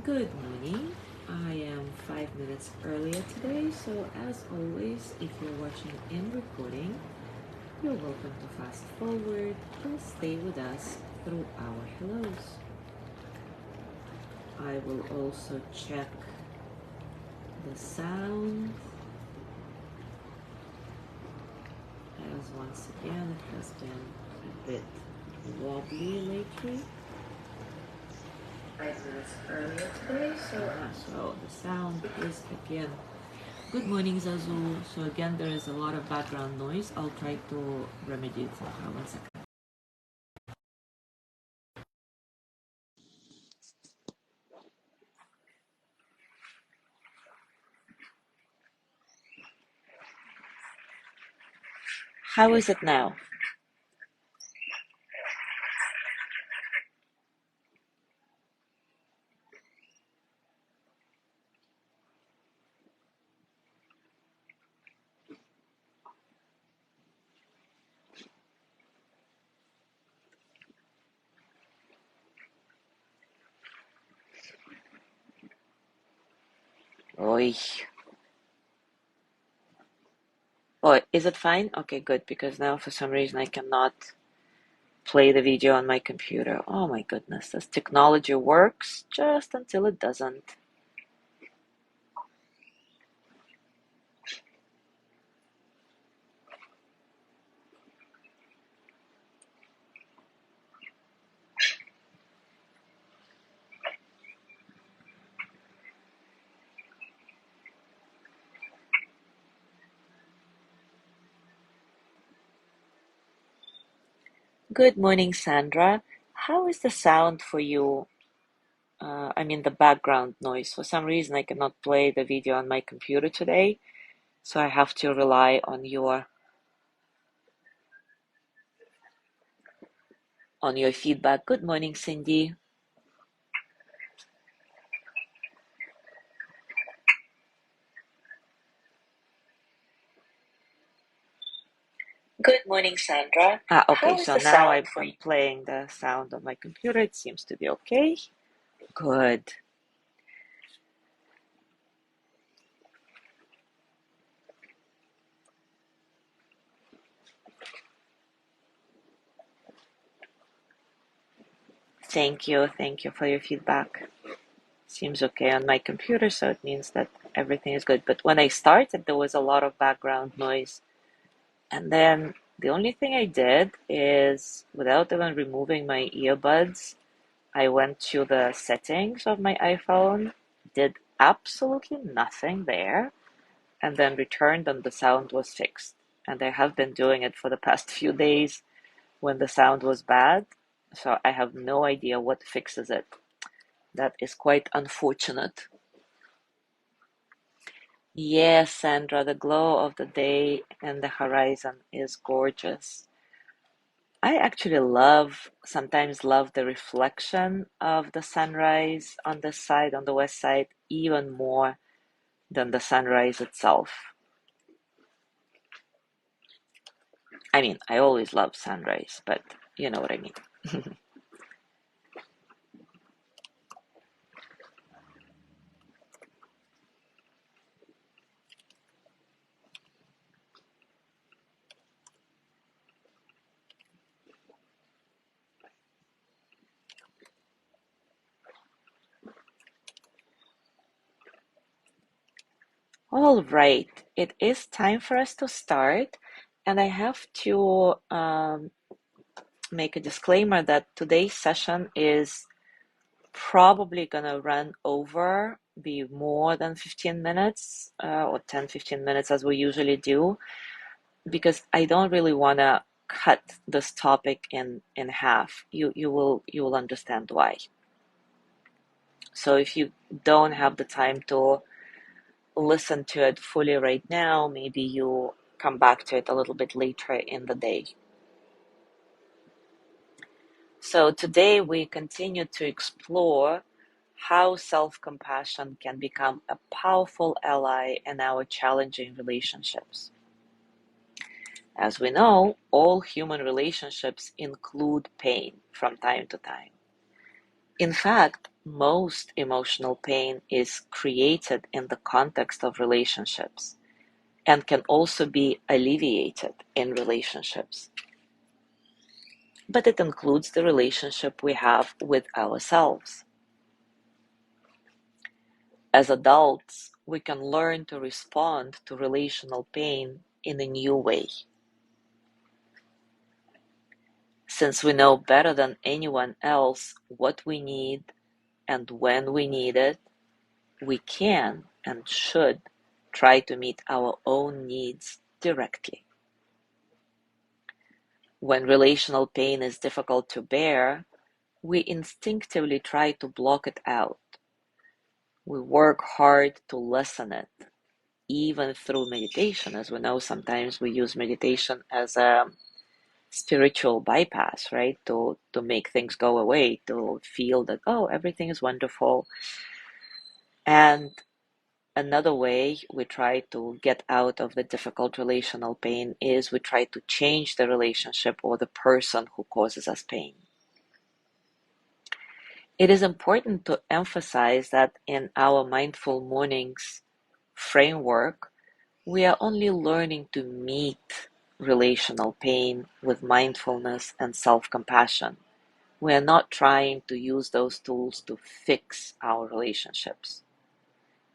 Good morning. I am 5 minutes earlier today, so as always, if you're watching in recording, you're welcome to fast forward or stay with us through our hellos. I will also check the sound, as once again it has been a bit wobbly lately. 5 minutes earlier today, so the sound is again. Good morning, Zazu. So again, there is a lot of background noise. I'll try to remedy it somehow. 1 second. How is it now? Oi. Oh, is it fine? Okay, good, because now for some reason I cannot play the video on my computer. Oh my goodness, this technology works just until it doesn't. Good morning, Sandra. How is the sound for you? I mean the background noise. For some reason I cannot play the video on my computer today, so I have to rely on your feedback. Good morning, Cindy. Good morning, Sandra. Okay, How is so the now sound I'm for you? playing the sound on my computer. It seems to be okay. Good. Thank you. Thank you for your feedback. Seems okay on my computer, so it means that everything is good. But when I started, there was a lot of background noise. And then the only thing I did is, without even removing my earbuds, I went to the settings of my iPhone, did absolutely nothing there, and then returned, and the sound was fixed. And I have been doing it for the past few days when the sound was bad, so I have no idea what fixes it. That is quite unfortunate. Yes, Sandra, the glow of the day and the horizon is gorgeous. I actually sometimes love the reflection of the sunrise on this side, on the west side, even more than the sunrise itself. I mean, I always love sunrise, but you know what I mean. All right, it is time for us to start, and I have to make a disclaimer that today's session is probably gonna run over, be more than 15 minutes, or 10-15 minutes as we usually do, because I don't really want to cut this topic in half. You will understand why. So if you don't have the time to listen to it fully right now, maybe you come back to it a little bit later in the day. So today we continue to explore how self-compassion can become a powerful ally in our challenging relationships. As we know, all human relationships include pain from time to time. In fact, most emotional pain is created in the context of relationships and can also be alleviated in relationships. But it includes the relationship we have with ourselves. As adults, we can learn to respond to relational pain in a new way. Since we know better than anyone else what we need and when we need it, we can and should try to meet our own needs directly. When relational pain is difficult to bear, we instinctively try to block it out. We work hard to lessen it, even through meditation. As we know, sometimes we use meditation as a spiritual bypass, right? To make things go away, to feel that, oh, everything is wonderful. And another way we try to get out of the difficult relational pain is we try to change the relationship or the person who causes us pain. It is important to emphasize that in our Mindful Mornings framework, we are only learning to meet relational pain with mindfulness and self-compassion. We are not trying to use those tools to fix our relationships.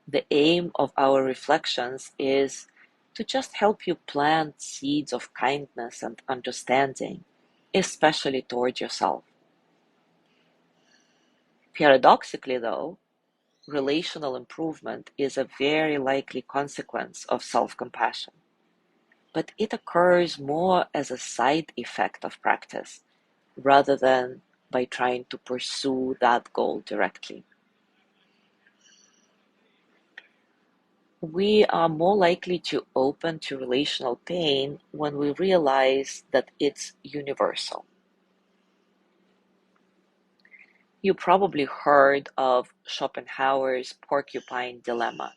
The aim of our reflections is to just help you plant seeds of kindness and understanding, especially towards yourself. Paradoxically, though, relational improvement is a very likely consequence of self-compassion, but it occurs more as a side effect of practice rather than by trying to pursue that goal directly. We are more likely to open to relational pain when we realize that it's universal. You probably heard of Schopenhauer's porcupine dilemma.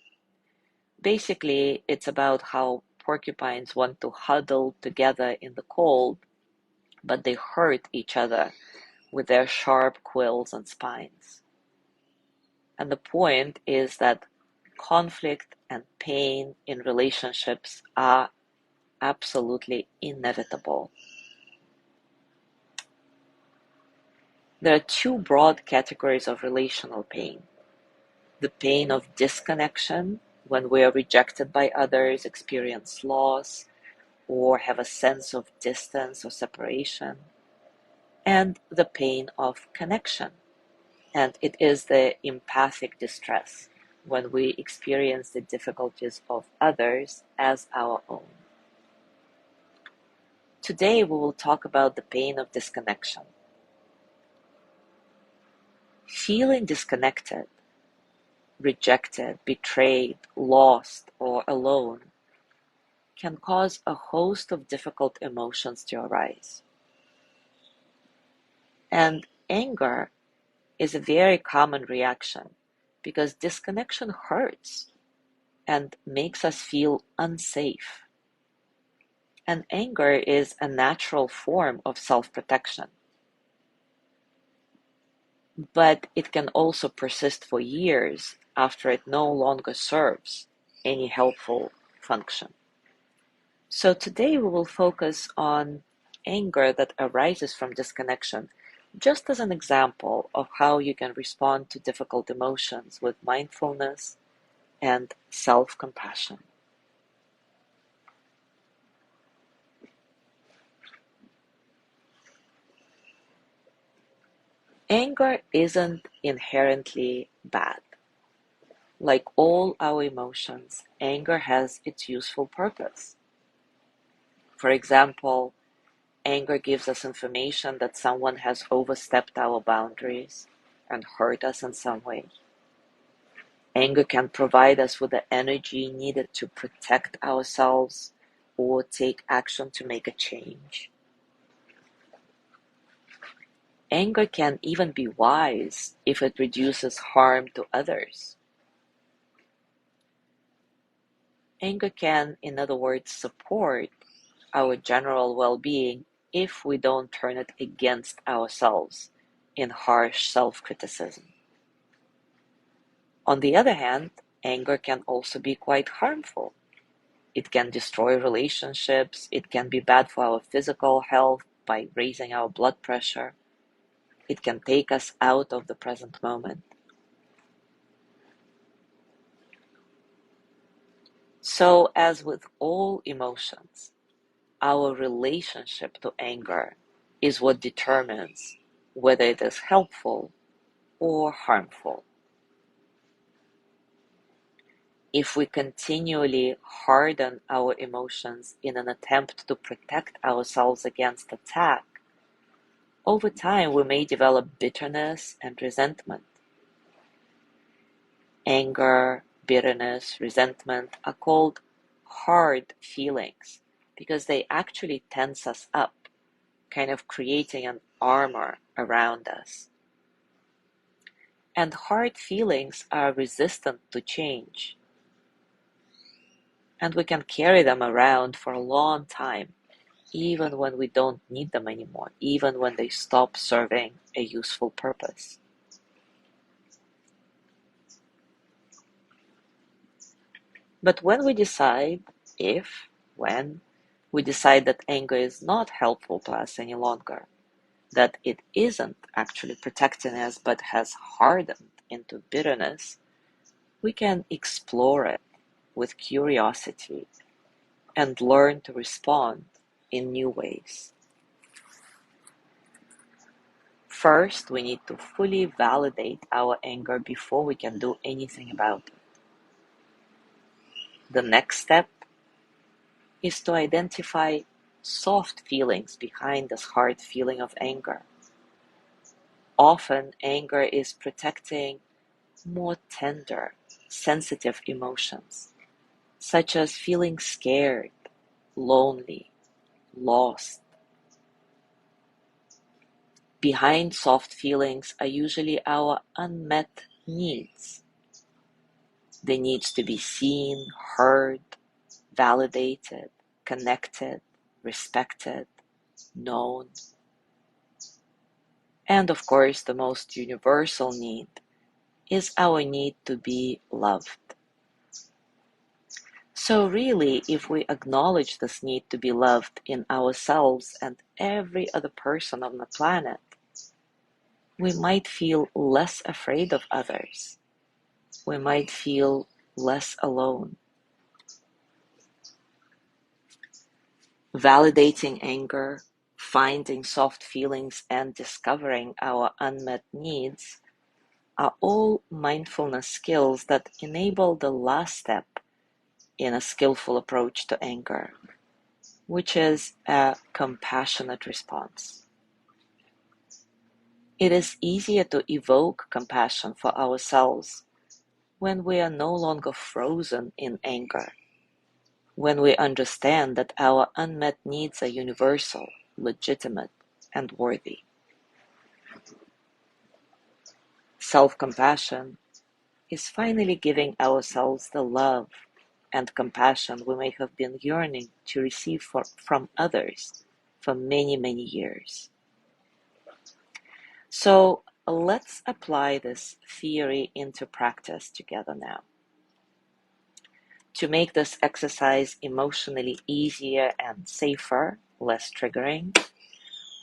Basically, it's about how porcupines want to huddle together in the cold, but they hurt each other with their sharp quills and spines. And the point is that conflict and pain in relationships are absolutely inevitable. There are two broad categories of relational pain: the pain of disconnection, when we are rejected by others, experience loss, or have a sense of distance or separation, and the pain of connection, and it is the empathic distress, when we experience the difficulties of others as our own. Today we will talk about the pain of disconnection. Feeling disconnected, rejected, betrayed, lost, or alone can cause a host of difficult emotions to arise. And anger is a very common reaction because disconnection hurts and makes us feel unsafe. And anger is a natural form of self-protection. But it can also persist for years after it no longer serves any helpful function. So today we will focus on anger that arises from disconnection, just as an example of how you can respond to difficult emotions with mindfulness and self-compassion. Anger isn't inherently bad. Like all our emotions, anger has its useful purpose. For example, anger gives us information that someone has overstepped our boundaries and hurt us in some way. Anger can provide us with the energy needed to protect ourselves or take action to make a change. Anger can even be wise if it reduces harm to others. Anger can, in other words, support our general well-being if we don't turn it against ourselves in harsh self-criticism. On the other hand, anger can also be quite harmful. It can destroy relationships. It can be bad for our physical health by raising our blood pressure. It can take us out of the present moment. So, as with all emotions, our relationship to anger is what determines whether it is helpful or harmful. If we continually harden our emotions in an attempt to protect ourselves against attack, over time we may develop bitterness and resentment. Anger, bitterness, resentment are called hard feelings because they actually tense us up, kind of creating an armor around us. And hard feelings are resistant to change. And we can carry them around for a long time, even when we don't need them anymore, even when they stop serving a useful purpose. But when we decide, when we decide that anger is not helpful to us any longer, that it isn't actually protecting us but has hardened into bitterness, we can explore it with curiosity and learn to respond in new ways. First, we need to fully validate our anger before we can do anything about it. The next step is to identify soft feelings behind this hard feeling of anger. Often, anger is protecting more tender, sensitive emotions, such as feeling scared, lonely, lost. Behind soft feelings are usually our unmet needs. The needs to be seen, heard, validated, connected, respected, known. And of course, the most universal need is our need to be loved. So really, if we acknowledge this need to be loved in ourselves and every other person on the planet, we might feel less afraid of others. We might feel less alone. Validating anger, finding soft feelings, and discovering our unmet needs are all mindfulness skills that enable the last step in a skillful approach to anger, which is a compassionate response. It is easier to evoke compassion for ourselves when we are no longer frozen in anger, when we understand that our unmet needs are universal, legitimate, and worthy. Self-compassion is finally giving ourselves the love and compassion we may have been yearning to receive from others for many, many years. So let's apply this theory into practice together now. To make this exercise emotionally easier and safer, less triggering,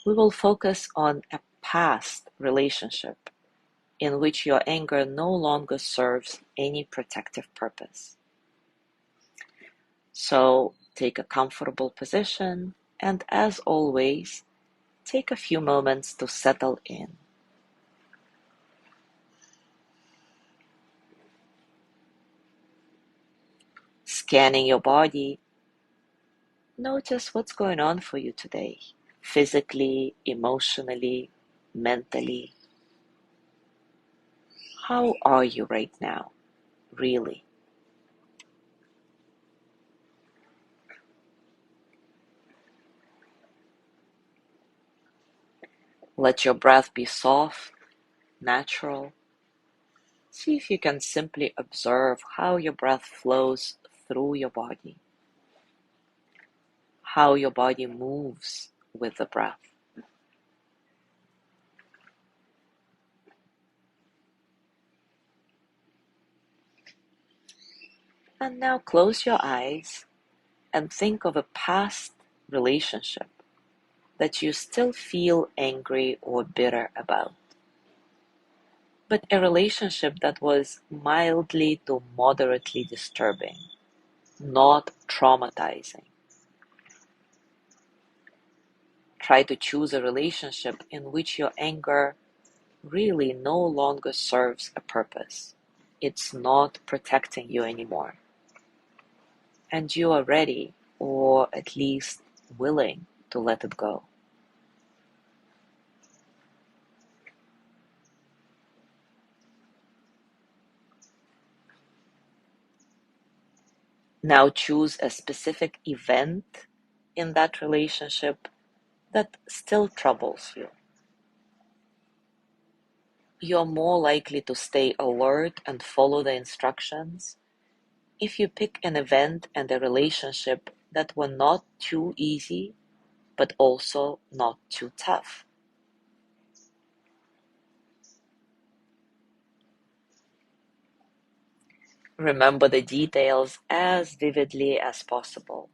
we will focus on a past relationship in which your anger no longer serves any protective purpose. So take a comfortable position and, as always, take a few moments to settle in. Scanning your body, notice what's going on for you today, physically, emotionally, mentally. How are you right now, really? Let your breath be soft, natural. See if you can simply observe how your breath flows through your body, how your body moves with the breath. And now close your eyes and think of a past relationship that you still feel angry or bitter about, but a relationship that was mildly to moderately disturbing, not traumatizing. Try to choose a relationship in which your anger really no longer serves a purpose. It's not protecting you anymore. And you are ready, or at least willing, to let it go. Now choose a specific event in that relationship that still troubles you. You're more likely to stay alert and follow the instructions if you pick an event and a relationship that were not too easy, but also not too tough. Remember the details as vividly as possible.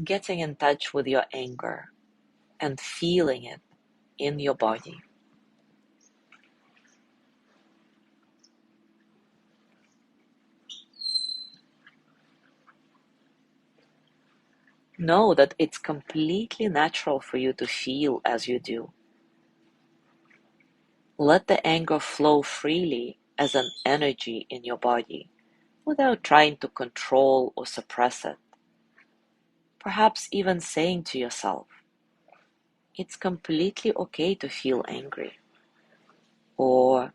Getting in touch with your anger and feeling it in your body. Know that it's completely natural for you to feel as you do. Let the anger flow freely as an energy in your body without trying to control or suppress it. Perhaps even saying to yourself, it's completely okay to feel angry. Or,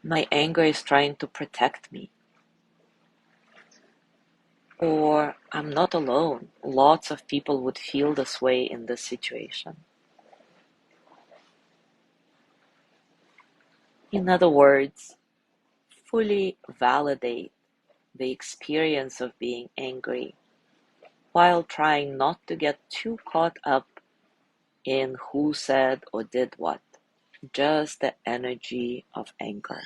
my anger is trying to protect me. Or, I'm not alone. Lots of people would feel this way in this situation. In other words, fully validate the experience of being angry while trying not to get too caught up in who said or did what, just the energy of anger.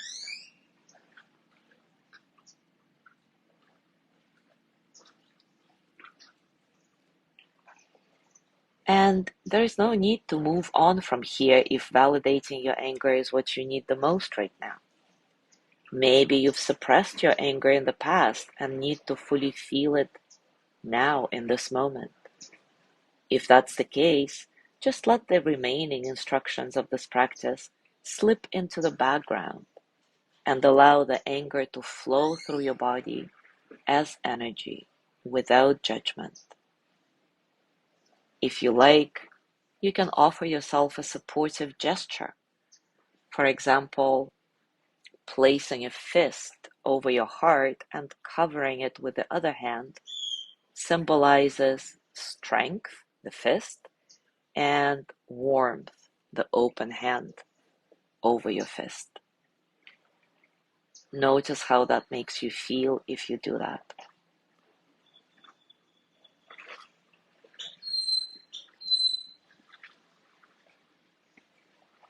And there is no need to move on from here if validating your anger is what you need the most right now. Maybe you've suppressed your anger in the past and need to fully feel it now in this moment. If that's the case, just let the remaining instructions of this practice slip into the background and allow the anger to flow through your body as energy without judgment. If you like, you can offer yourself a supportive gesture. For example, placing a fist over your heart and covering it with the other hand symbolizes strength, the fist, and warmth, the open hand over your fist. Notice how that makes you feel if you do that.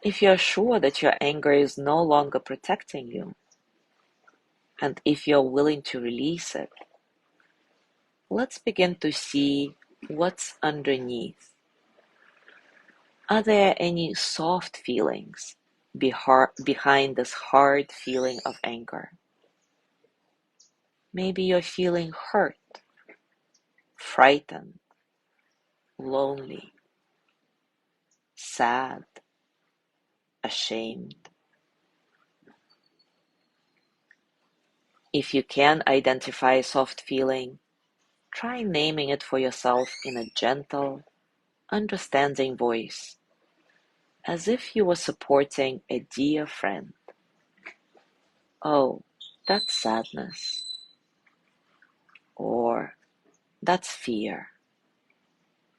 If you're sure that your anger is no longer protecting you, and if you're willing to release it, let's begin to see what's underneath. Are there any soft feelings behind this hard feeling of anger? Maybe you're feeling hurt, frightened, lonely, sad, ashamed. If you can identify a soft feeling, try naming it for yourself in a gentle, understanding voice, as if you were supporting a dear friend. Oh, that's sadness. Or that's fear.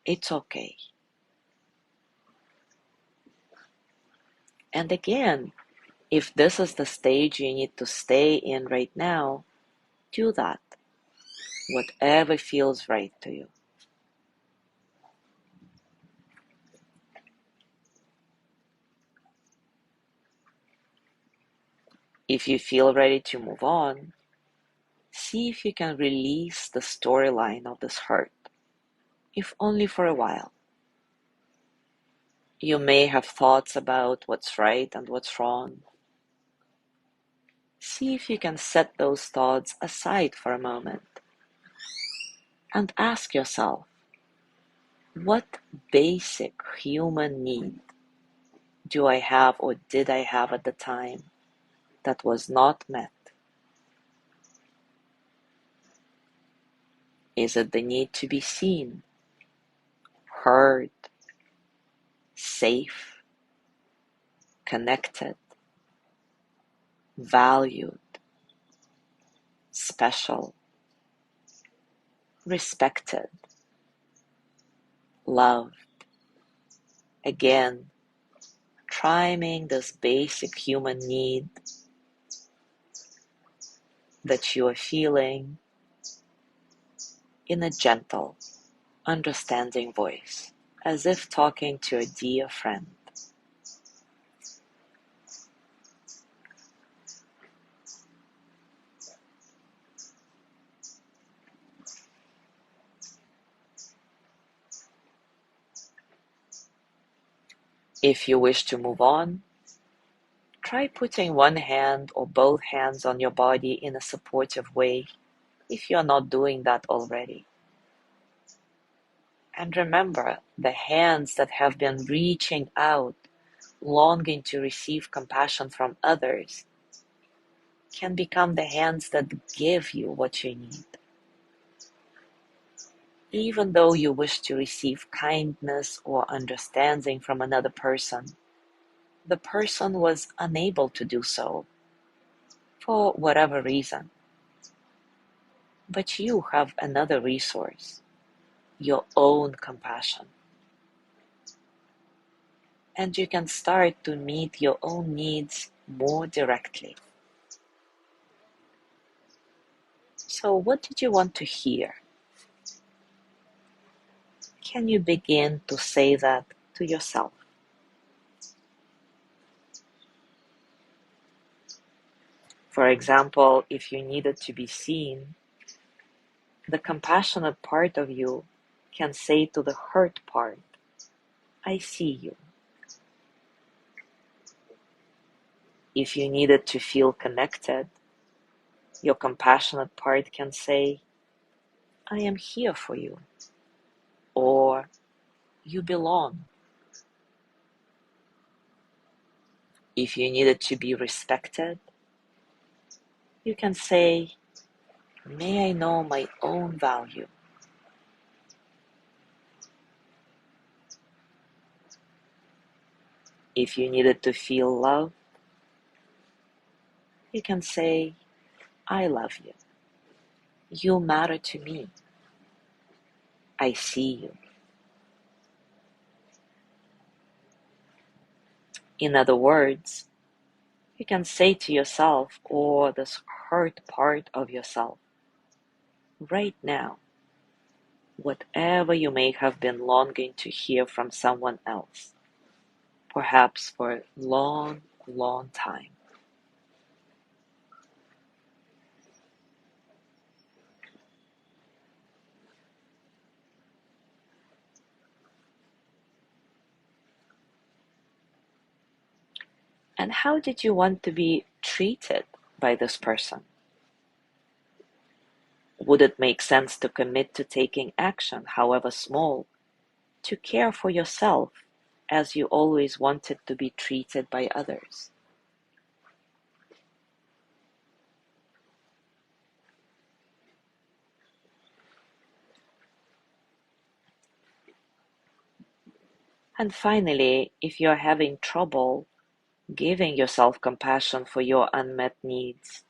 It's okay. And again, if this is the stage you need to stay in right now, do that. Whatever feels right to you. If you feel ready to move on, See if you can release the storyline of this hurt, if only for a while. You may have thoughts about what's right and what's wrong. See if you can set those thoughts aside for a moment and ask yourself, what basic human need do I have or did I have at the time that was not met? Is it the need to be seen, heard, safe, connected, valued, special, respected, loved? Again, priming this basic human need that you are feeling in a gentle, understanding voice, as if talking to a dear friend. If you wish to move on, try putting one hand or both hands on your body in a supportive way if you're not doing that already. And remember, the hands that have been reaching out, longing to receive compassion from others, can become the hands that give you what you need. Even though you wish to receive kindness or understanding from another person, the person was unable to do so for whatever reason. But you have another resource, your own compassion. And you can start to meet your own needs more directly. So, what did you want to hear? Can you begin to say that to yourself? For example, if you needed to be seen, the compassionate part of you can say to the hurt part, I see you. If you needed to feel connected, your compassionate part can say, I am here for you, or you belong. If you needed to be respected, you can say, may I know my own value. If you needed to feel love, you can say, I love you. You matter to me. I see you. In other words, you can say to yourself or this hurt part of yourself, right now, whatever you may have been longing to hear from someone else, perhaps for a long, long time. And how did you want to be treated by this person? Would it make sense to commit to taking action, however small, to care for yourself as you always wanted to be treated by others? And finally, if you're having trouble giving yourself compassion for your unmet needs,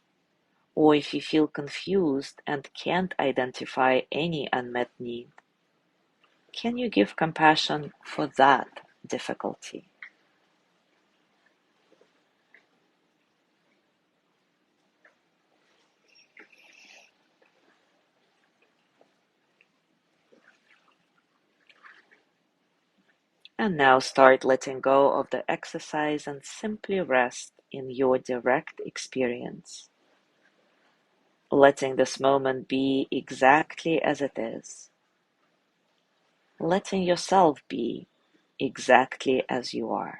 or if you feel confused and can't identify any unmet need, can you give compassion for that difficulty? And now start letting go of the exercise and simply rest in your direct experience. letting this moment be exactly as it is, letting yourself be exactly as you are.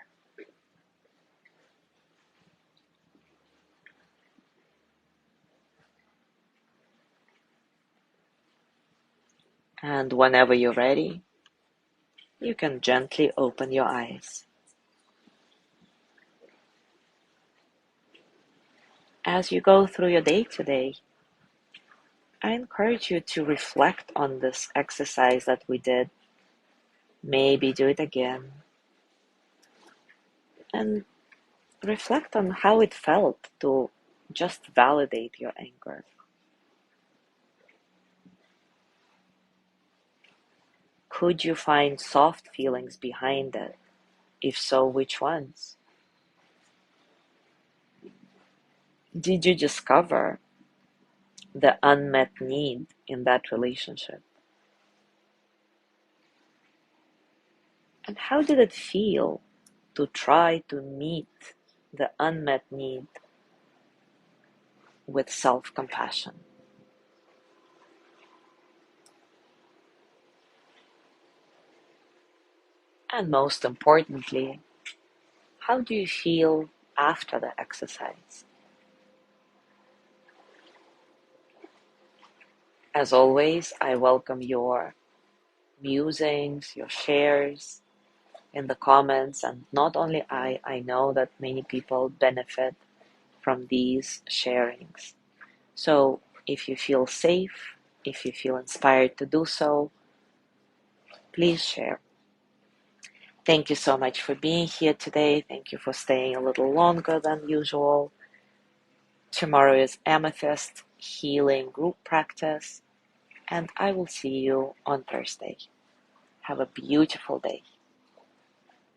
And whenever you're ready, you can gently open your eyes. As you go through your day today, I encourage you to reflect on this exercise that we did. Maybe do it again and reflect on how it felt to just validate your anger. Could you find soft feelings behind it? If so, which ones? Did you discover the unmet need in that relationship? And how did it feel to try to meet the unmet need with self-compassion? And most importantly, how do you feel after the exercise? As always, I welcome your musings, your shares in the comments, and not only I know that many people benefit from these sharings. So if you feel safe, if you feel inspired to do so, please share. Thank you so much for being here today. Thank you for staying a little longer than usual. Tomorrow is Amethyst Healing Group Practice, and I will see you on Thursday. Have a beautiful day.